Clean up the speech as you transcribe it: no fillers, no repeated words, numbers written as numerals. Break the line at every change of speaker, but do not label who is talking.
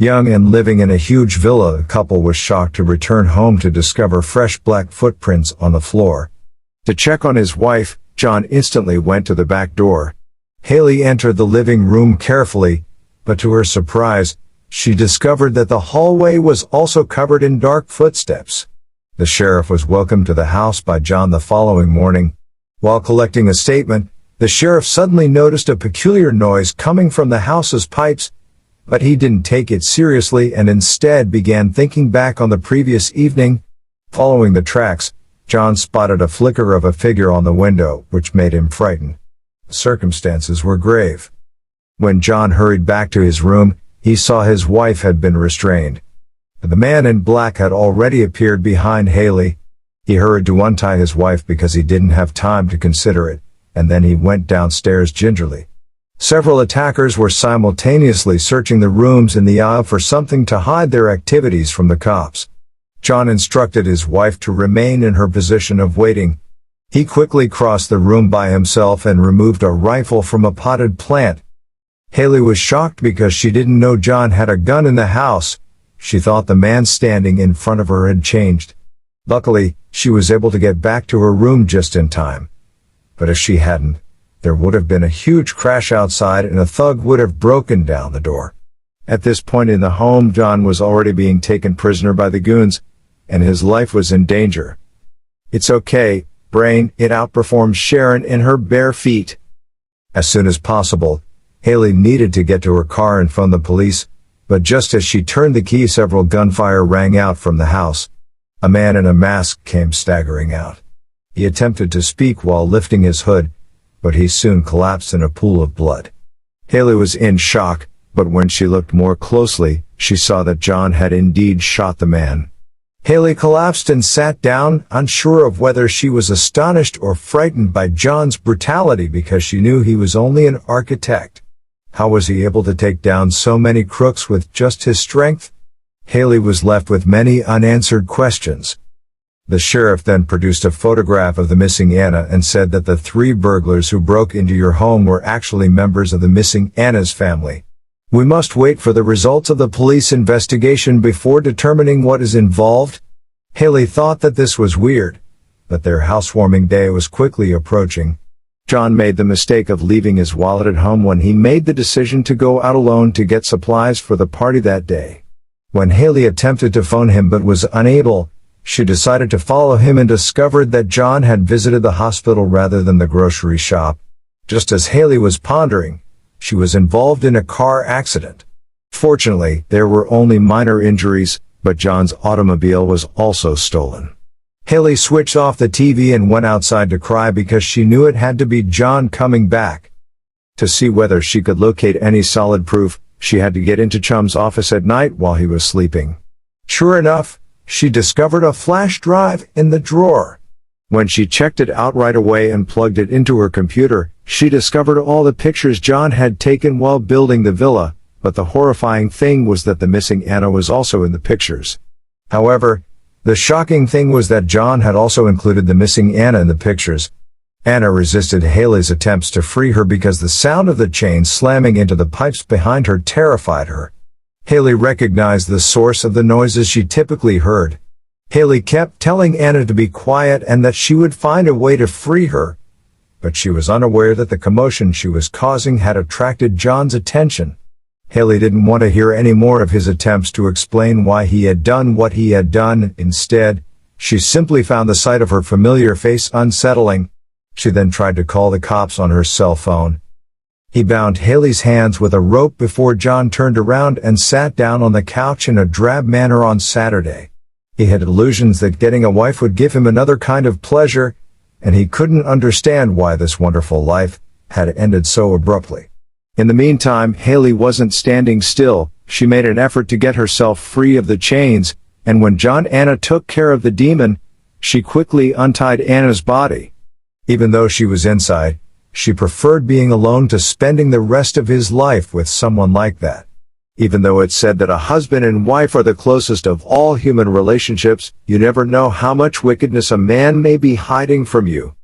Young and living in a huge villa, the couple was shocked to return home to discover fresh black footprints on the floor. To check on his wife, John instantly went to the back door. Haley entered the living room carefully, but to her surprise, she discovered that the hallway was also covered in dark footsteps. The sheriff was welcomed to the house by John the following morning. While collecting a statement, the sheriff suddenly noticed a peculiar noise coming from the house's pipes, but he didn't take it seriously and instead began thinking back on the previous evening. Following the tracks, John spotted a flicker of a figure on the window, which made him frightened. The circumstances were grave. When John hurried back to his room, he saw his wife had been restrained. The man in black had already appeared behind Haley. He hurried to untie his wife because he didn't have time to consider it, and then he went downstairs gingerly. Several attackers were simultaneously searching the rooms in the aisle for something to hide their activities from the cops. John instructed his wife to remain in her position of waiting. He quickly crossed the room by himself and removed a rifle from a potted plant. Haley was shocked because she didn't know John had a gun in the house. She thought the man standing in front of her had changed. Luckily, she was able to get back to her room just in time. But if she hadn't, there would have been a huge crash outside and a thug would have broken down the door. At this point in the home, John was already being taken prisoner by the goons, and his life was in danger. It's okay, brain, it outperformed Sharon in her bare feet. As soon as possible, Haley needed to get to her car and phone the police, but just as she turned the key, several gunfire rang out from the house. A man in a mask came staggering out. He attempted to speak while lifting his hood, but he soon collapsed in a pool of blood. Haley was in shock, but when she looked more closely, she saw that John had indeed shot the man. Haley collapsed and sat down, unsure of whether she was astonished or frightened by John's brutality because she knew he was only an architect. How was he able to take down so many crooks with just his strength? Haley was left with many unanswered questions. The sheriff then produced a photograph of the missing Anna and said that the 3 burglars who broke into your home were actually members of the missing Anna's family. We must wait for the results of the police investigation before determining what is involved. Haley thought that this was weird, but their housewarming day was quickly approaching. John made the mistake of leaving his wallet at home when he made the decision to go out alone to get supplies for the party that day. When Haley attempted to phone him but was unable, she decided to follow him and discovered that John had visited the hospital rather than the grocery shop. Just as Haley was pondering, she was involved in a car accident. Fortunately, there were only minor injuries, but John's automobile was also stolen. Haley switched off the TV and went outside to cry because she knew it had to be John coming back. To see whether she could locate any solid proof, she had to get into Chum's office at night while he was sleeping. Sure enough, she discovered a flash drive in the drawer. When she checked it out right away and plugged it into her computer, she discovered all the pictures John had taken while building the villa, but the horrifying thing was that the missing Anna was also in the pictures. However, the shocking thing was that John had also included the missing Anna in the pictures. Anna resisted Haley's attempts to free her because the sound of the chain slamming into the pipes behind her terrified her. Haley recognized the source of the noises she typically heard. Haley kept telling Anna to be quiet and that she would find a way to free her, but she was unaware that the commotion she was causing had attracted John's attention. Haley didn't want to hear any more of his attempts to explain why he had done what he had done. Instead, she simply found the sight of her familiar face unsettling. She then tried to call the cops on her cell phone. He bound Haley's hands with a rope before John turned around and sat down on the couch in a drab manner on Saturday. He had illusions that getting a wife would give him another kind of pleasure, and he couldn't understand why this wonderful life had ended so abruptly. In the meantime, Haley wasn't standing still. She made an effort to get herself free of the chains, and when John Anna took care of the demon, she quickly untied Anna's body. Even though she was inside, she preferred being alone to spending the rest of his life with someone like that. Even though it's said that a husband and wife are the closest of all human relationships, you never know how much wickedness a man may be hiding from you.